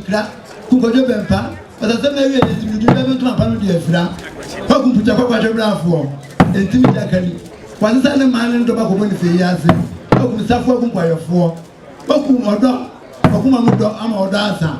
kra kuko jo bempa ata se me wi ntimi du be to apa no de afira kwa kumputa kwa brafo ntimi jakani kwa sasa ne man ndo ba ko boni fe yase kwa kumsafo kumpayofo kwa kumodo kwa kumamudo ama odo asa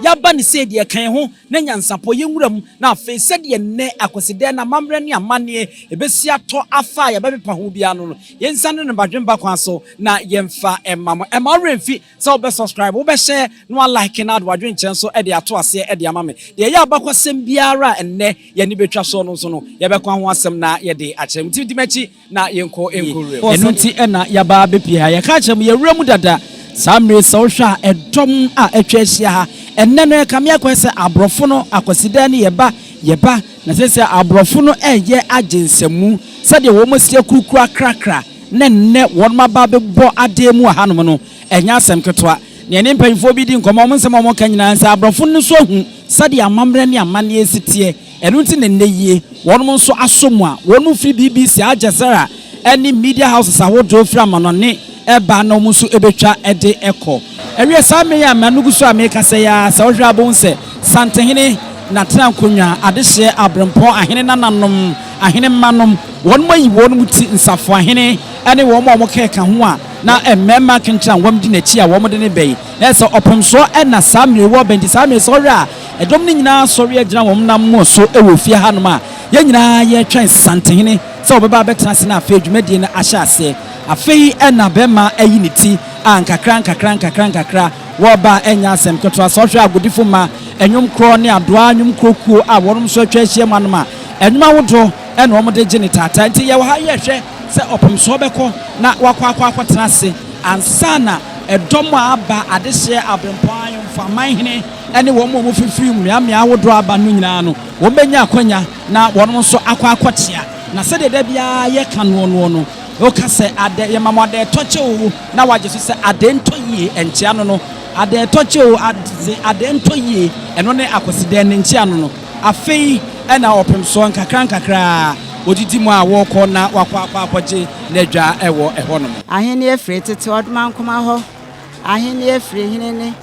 yaba ni se de kan ho na nyansapo yenwuram na afa se de ne akoside na mamre ne amane ebesi ato afa ya bepepa ho bia no yensane ne badwemba kwan so na yemfa emamo remfi se obe subscribe obe share no like na adwadwen chen so e de ato ase e de amame de yaba kwasem biara enne ye ni betwa so no so no ye be kwan ho asem na ye de achem tidimachi na yenko enkuru eno ti na yaba bepi ha ye ka achem ye wuramu dada samre so hwa edom a etwa ahia ha enne no kamia kwese abrofo no akwasida ne yeba na sese abrofo no eye agensemu sade wo mosie kurukura krakra nenne won maba bebo ademu hanom no enya asem ketwa ne ne mpanfo bi di nkomo mo nsem mo kanyina nsa abrofo no so hu sade amamre ne amane esitie enu nti ne yie won mo nso asomu a won firi BBC ajesara any media houses awodo firi amanone eba no musu ebetwa ede eko ewie same ya manugusu ameka se ya sa ohwa abonse santehene na trankonwa adehye abrempo ahene nananom ahene manom won mayi won muti nsafo ahene ene won mo keka ho a na emema kentra wom di nachi a wom de ne bey na so opemso na samre wo bendi samre so hwa edom ni nyina sori agina wom nam mo so ewo fie hanom a ye nyina ye twen santehene so obeba betena se na afedwumadi na ahya ase afei na bema ayiniti ankakra woba enya asem kotwa so hwe agodifo ma enwom kro ne adoa enwom krokuo a wonom so atwa ahia manom a enwom awodo na omode gene tata nti ye wo ha ye hwe se opem so beko na wakwa tena se ansana edom aba adehye abrempan mfaman hene ene wo mo fifiri mmia awodo aba no nyina no wo benya akwanya na wonom so akwatia na se de bia ye kanu no oka se ade ye mamode toche owu na waje so se ade ntoyie enchia no ade toche owu ade ntoyie eno ne akoside ne nchia no afei ena opem so nkakra odidi mu a wo ko na wakwa apoje na dwa ewo eho no ahene efre tete odman kuma ho ahene efre hinene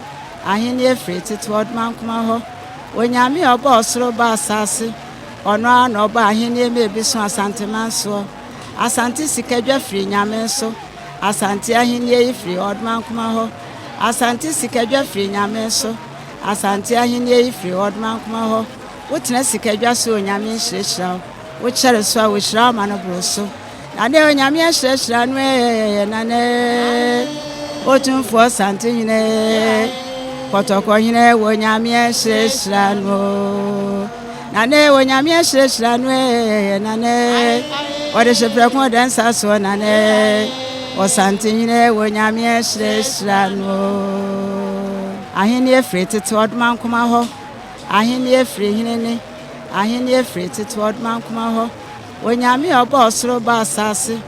ahene efre tete odman kuma ho onyame oba osoro ba asase ono ana oba ahene emebi so asantemanso asante sikadwa firi nyame so asante ahene efre odman kuma ho asante sikadwa firi nyame so asante ahene efre odman kuma ho wotena sikadwa so nyame hyehyra wo chere so a wo hyira ma no broso na de onyame hyehyra no na ne Otumfuo sante nyine kotoko nyine wo nyame hyehyra no na ne wo nyame hyehyra no na ne ode sheprekon dansa so na ne o sante nyine wo nyame hyehyra no ahene efre tete odman kuma ho ahene efre hinene ahene efre tete odman kuma ho onyame oba osoro ba asase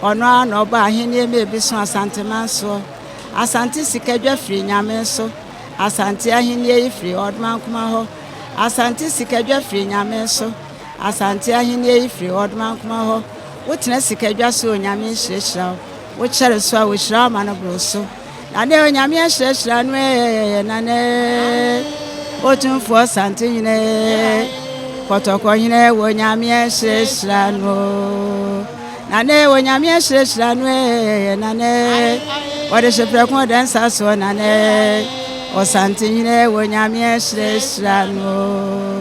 ono ana oba ahene emebi so asante manso asante sikadwa firi nyame so asante ahene efre odman kuma ho asante sikadwa firi nyame so asante ahene efre odman kuma ho wotena sikadwa so onyame hyehyra wo chere so a wo hyira ma no broso na de onyame hyehyra no na ne Otumfuo sante nyine kotoko nyine wo nyame hyehyra no na ne wo nyame hyehyra no na ne ode sheprekon dansa so na ne o sante nyine wo nyame hyehyra no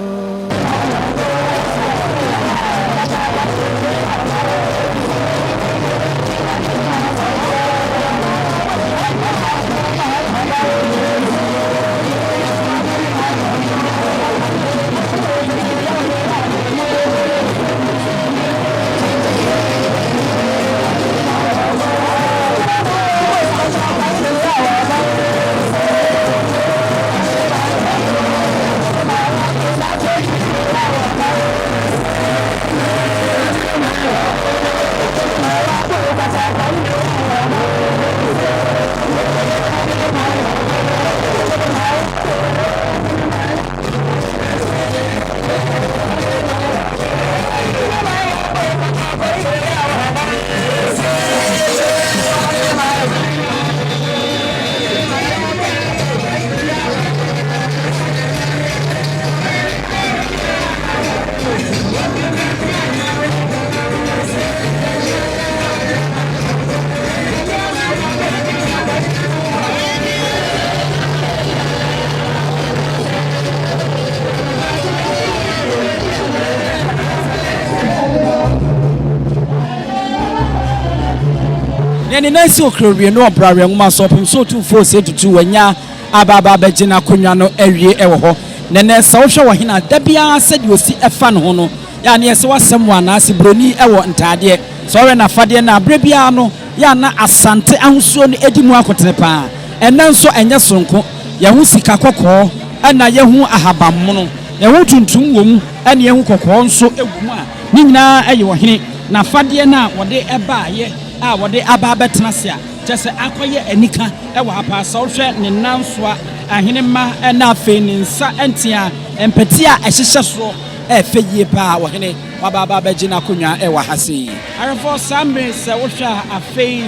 nene na si okrowie no obrare nwoma so pem so Otumfuo se tutu wanya ababa begina konwa no awie ewo ho nene sa wo hwe wo hena da bia se de osi efa no ho no ya ne se wasem wana se broni ewo ntade so we na fade na abre bia no ya na asante ahosuo no edimu akotene pa ena nso enye sonko ye hu sika kokko ana ye hu ahabammo no ye hu tuntum wom ana ye hu kokko nso egum a ni nyina eye wo hene na fade na wode eba ye a wode aba betena se a kyese akoye anika ewo apa sa wohwe ne nansoa ahene ma na afe ne nsa entia empati a ehyehye so efeye pa wo hene wababa begina konwa ewa hase arefo sambe se wohwe afe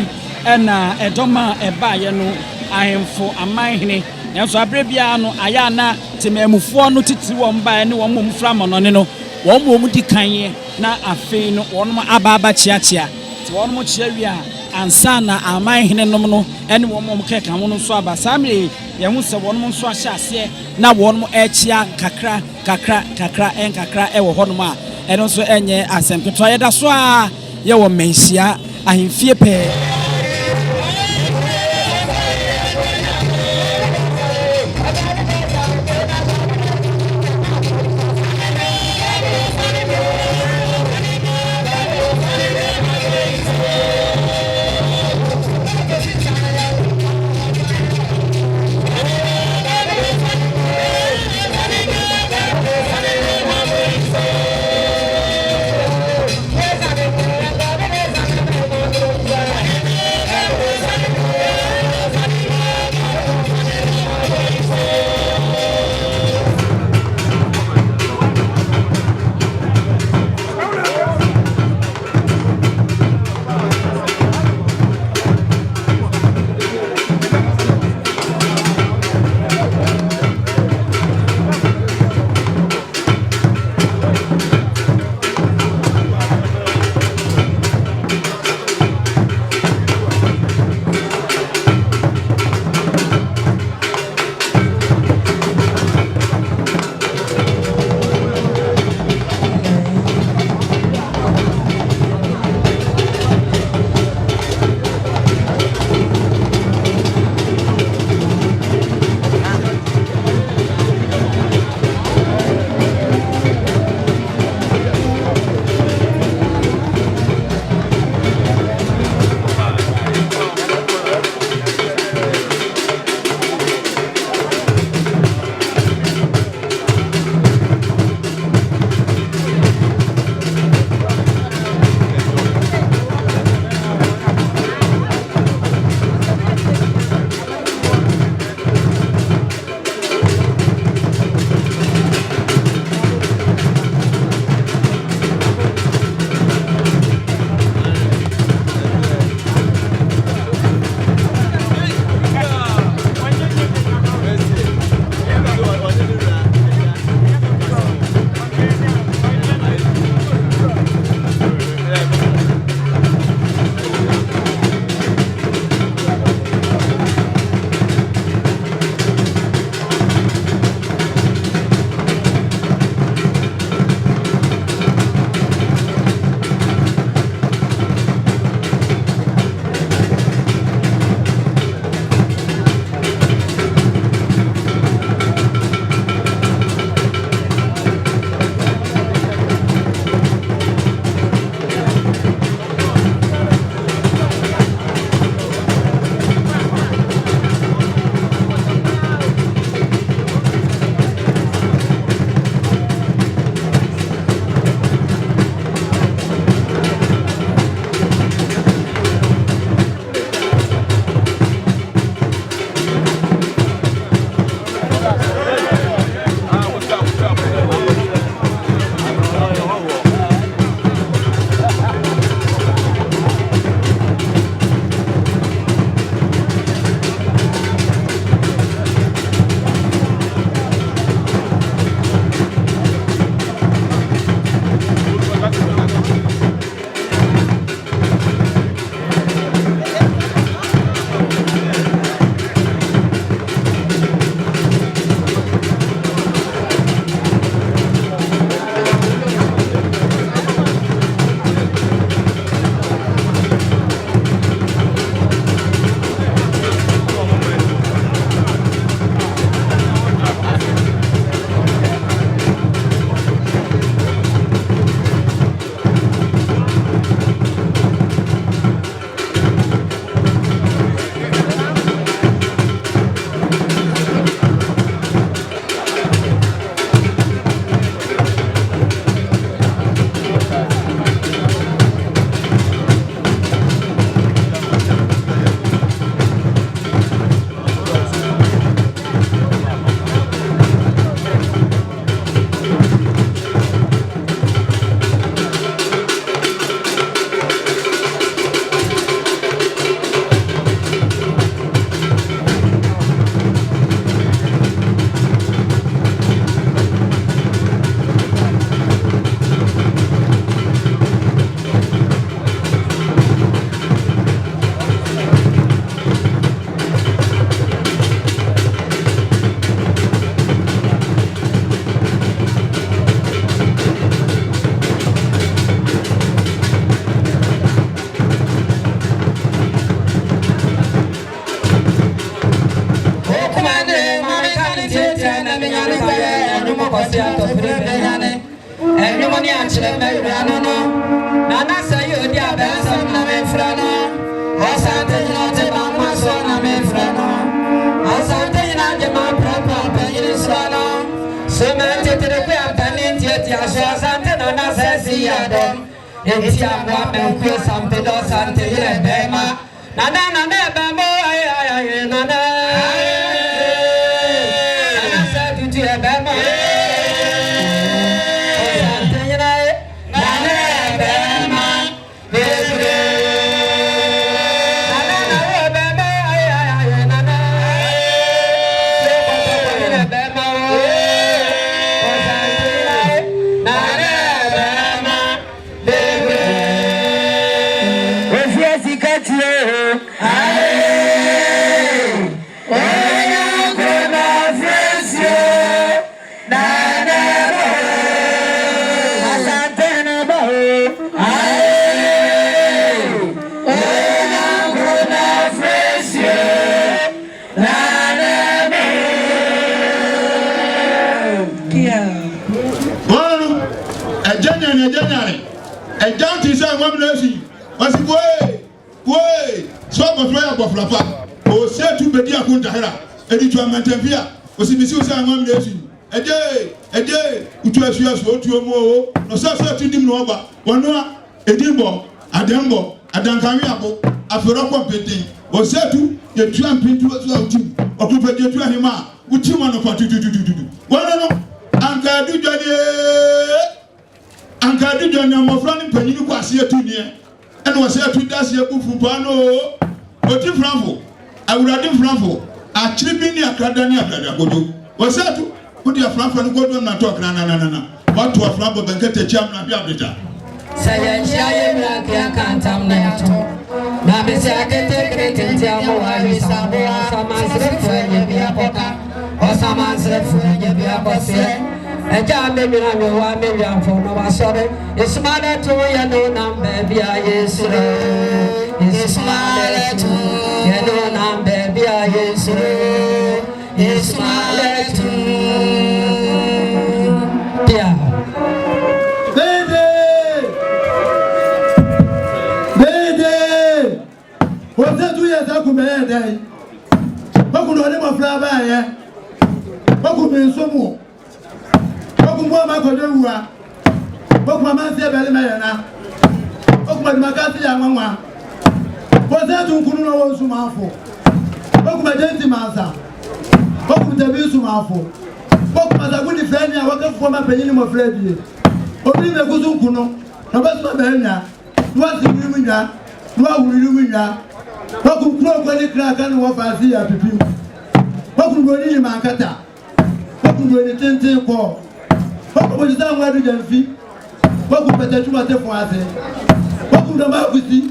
na edoma eba ye no ahemfo amanhene nanso abre bia no aya na temamufo no titi wo mba ne wo momfra monone no wo mo di kan na afe no wo no ababa chiachia ti wo no chiawia ansa na amanhene nom no ene wo mo keka mo no so aba samre ye hu se wo no so ahye ase na wo no echia kakra ewo ho no a ene so enye asempetwa ye da so a ye wo Manhyia ahemfie pe Asia to Benane, and no money actually made Nana say you dear Benson, Name Frano, or something not about my son, Name Frano, or something not about proper penny swallow. So many to the queer penny, yet Yasha Santa Nana says, see Adam. And Tiam and Queer something or something, Bema. Nana, Bemo, Nana. A down to say one nation. Was it way? So of prayer of Lapa. Or said to Bedia Kuntahara. Editor Mantavia. Was it Mrs. one nation? A day, which was yours for 2 more. No such to Dimnova. One more, a dimbo, a dembo, a dankamiabo, a ferro competing. Was said to the tramp into a slow team. Or to put your Hima, which you want to do. One, Anka do Johnny. Anka do Johnny, I'm running penny to pass here too near. And was here to dash your book from Pano. But in Frambo, I would have been Frambo. A chipping near Cadania Godo. Was that to put your Fram and go on and talk? No. What to a Frambo and get a jam and be a bit. Say, I can't tell me at all. Now, Miss I can take it and tell me why we some man's left when you be a poker, or some man's left when you be a boss. A job maybe I'm 1 million for no sorry. It's mother to you know number, baby. Yes, it's mother to you know number, baby. Yes, it's mother to yeah. Baby, what's that 2 years ago? What could I never fly by here? What could be so more? Okumwa kodewa okuma manse bele meyana okuma makasi ya nwanwa bozetu nkunu no wonsu mafo okuma denti mansa okuma tabisu mafo okuma zagudi freni ya wakafo mapenyini mo fredi obi me kuzu nkunu no basu behenya nwasi wimunya nwa wurimunya okuma kwani kraka no wafasi ya pipi okuma ni mankata okuma ni tente ko What is that? Where do you feel? What could better to what the father? What could the Marquis?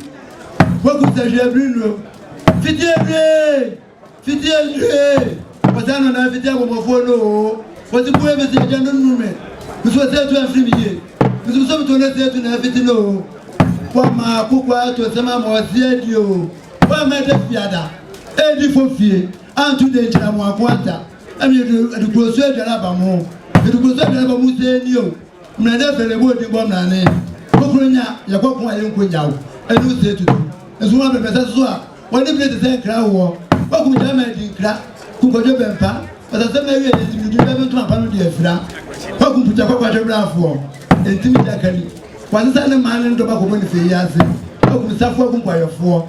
What could the Jabrino? Fitier! But I don't know if it's ever before. No, what the poem is a gentleman. This was said to have 3 years. This was something to let you have it to know. What my cook to some more said you. What made the fiada? 84 feet, and 2 days and 1 quarter. I mean, the crusade and Abamo. The crusade and Abamo you. Mnadefele wodi bomna ne kokunya yakokun ayenko jawo enu se tutu esu wa be pesa so a woni plate se kra wo kokunya ma di kra kukojo bempa pesa se na wie ntimi du be to apa no de afira kokun puja kokwa hwebrafo ntimi jakani wasesa ne ma ne ndo ba kokon fe yase kokun safo kokun kwayefo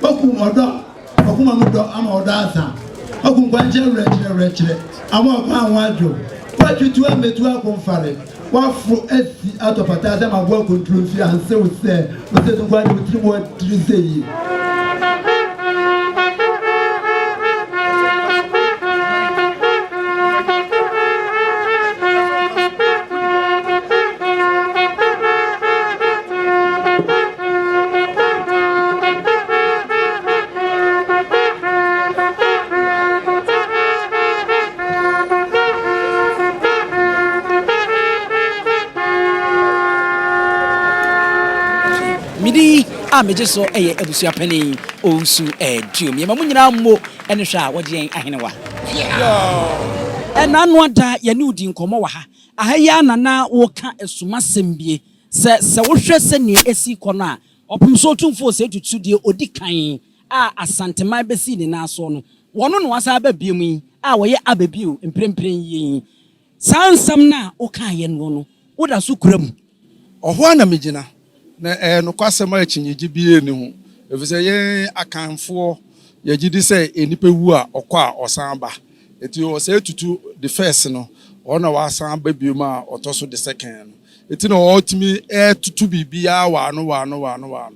kokun odo kokun amudo ama odo asa kokun kwanje rechire ama okwa anwajo kwatutu ametu akonfare wafu esi atopata za magwa control fi anse wo se to gwa de tiri wo tiri sei meje so eye abusua pani onsu eduom ye mamunyina mo ene hwa wode yen ahenewa enanu ada ye ne udi nkomo wa ha ahaya nana woka esuma sembie se wohwe se ne esi kono a opum so Otumfuo se tutu de odi kan a asantema besi ne na so no wono no wasa ba biemu yi a woye ababio emprempren yi sansam na woka ye no woda so kuram ohwa na megina na no kwasema achinyegi bie ni ho efise ye akanfo ye gidi se enipa wu a okwa osan ba eti o se tutu the first no ona wasan ba biemu a otoso the second no eti no otimi tutu bibia wa no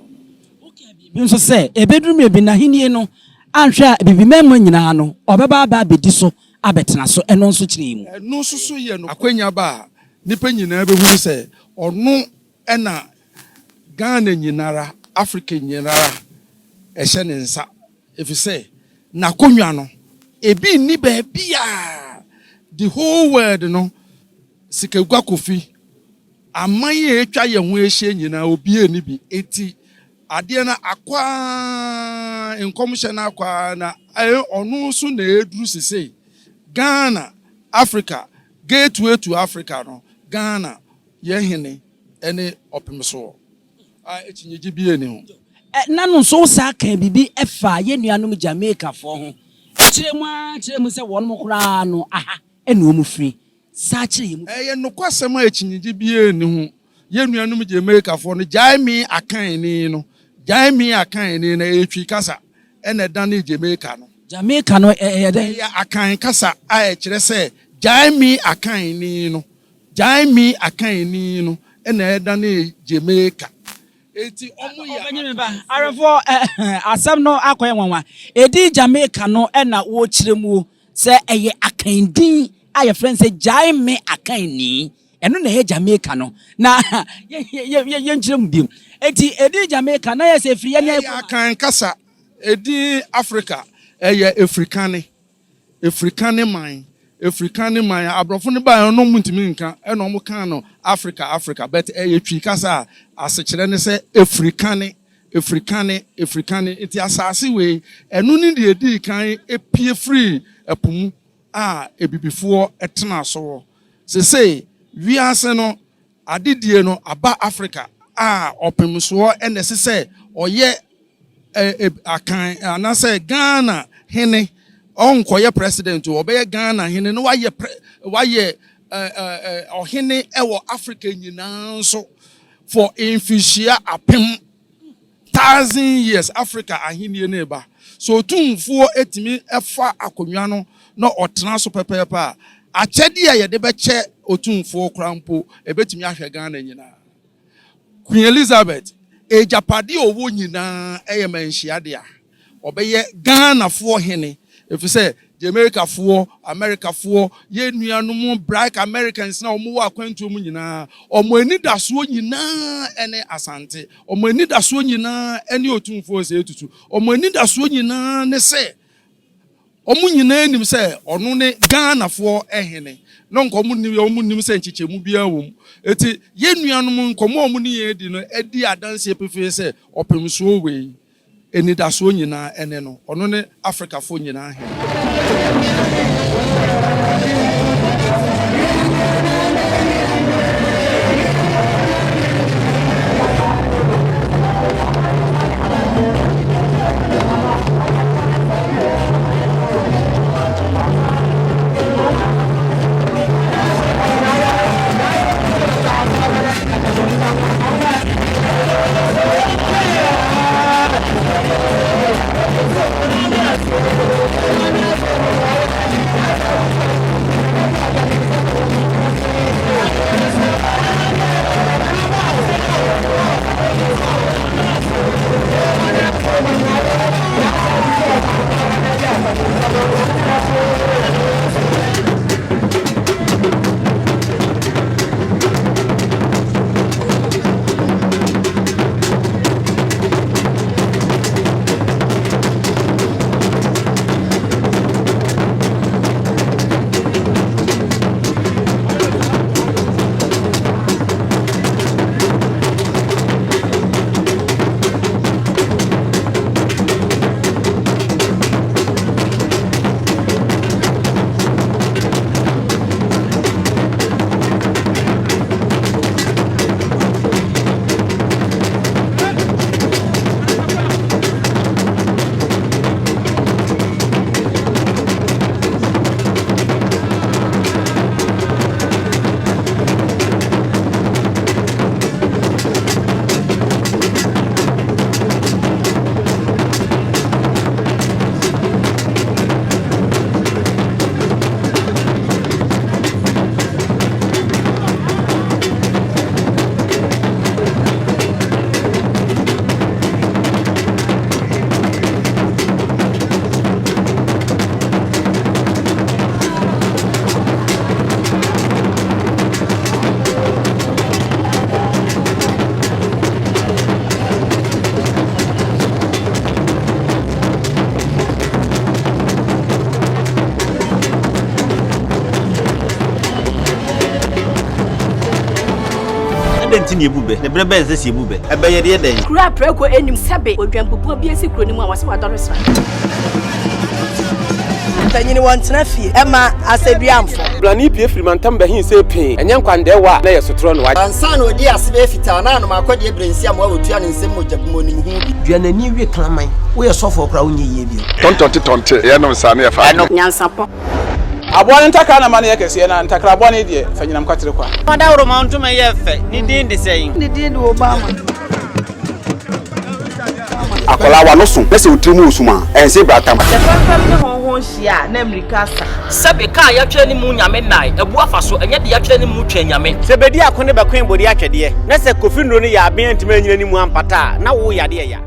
nso se ebedrum ebi na henie no anhwa bibi memma nyina no obeba ba bedi so abetena so eno nso kire mu eno susu ye no akwanya ba nipa nyina behuru se ono ena Ghana nyinara Africa nyinara ehye ne nsa efise na konwa no ebi ni ba bia the whole world no sikagwa kofi amaye etwa ye ho ehye nyina obi eni bi eti ade na akwa enkomhye na akwa na onu so na eduru sese Ghana Africa gateway to Africa no Ghana ye hene ene opemso echinyegi bi eni ho nanu so sa kan bibi efa ye nuanom Jamaica fo ho kire mu se wonmo kura no aha ene omu free sa kire ye mu ye no kwasema echinyegi bi eni ho ye nuanom Jamaica fo no jaimi akan ni no jaimi akan ni na etwi kasa ene dan Jamaica no ya akan kasa a kire se jaimi akan ni no ene dan Jamaica eti omu ya obanyemba arefo asam no akoye nwanwa edi Jamaica no na wo kiremu se eye akandin aye friend se jaime akanni eno na ye Jamaica no na ye nkiremu bim eti edi Jamaica na ye se free ye akan kasa edi Africa eye African man abrofo ne ba no muntimi nka eno mo kan no Africa but twi kasa asekire ne se African iti asase we eno ni de edi kan epie free epum a ebibifo etena so se wiase no adedie no aba Africa a opemso ene se oye akan anase Ghana hene onkoye president obeye Ghana hene no waye ohene ewo Africa nyina nso for infisia apem 1,000 years Africa ahenie na eba so Otumfuo etimi efa akonwa no na otena so pepepa achede ye de beche Otumfuo krampo ebetimi ahwe Ghana nyina Queen Elizabeth ejapade owo nyina eye manhia de a obeye Ghana fo hene efise Jamaica fo America fo ye nuanom black Americans na omo wa kwantu mu nyina omo anidaso nyina ene asante omo anidaso nyina ene Otumfuo se etutu omo anidaso nyina ne se omo nyina enim se ono ne Ghana fo ehene no nkomo nim se nchichemu bia wom eti ye nuanom nkomo omo ne ye di no edi adanse pefe se opemso we enidaso nyina ene no ono ne Africa fo nyina he denti ne ebube ne brebe nse si ebube ebe ye de den kura preko enim sebe odwampopo bi esi kuro ni mu a wase wadɔresra tanyini wantena fie ema aseduamfo blani pie frimantam bahin se pin enye nkwande wa na yesotro no wa ansa na odi asebe fita na no makɔde ebrensi am wa otua ne nsem mojabumo ni hu duanani wie klaman wo ye sofo okra wo nye yie bi tontonte ye no sa na ye fa Nyansapo abone ntaka na mane yakese na ntakra abone de fanyinam kwatere kwa wada woro ma ntoma ye fe ni din de sey ni din de Obama akola wa no so pese otrimu osuma ense bratam Tefafam ne honhon hia na Amerika sa sebe ka ya twa ni mu nyame nai ebu afa so enye de ya twa ni mu twa nyame se bedi akone bakwen bodi atwede na se kofi nro ne ya aben ntima nyina ni mu ampata na wo yade ya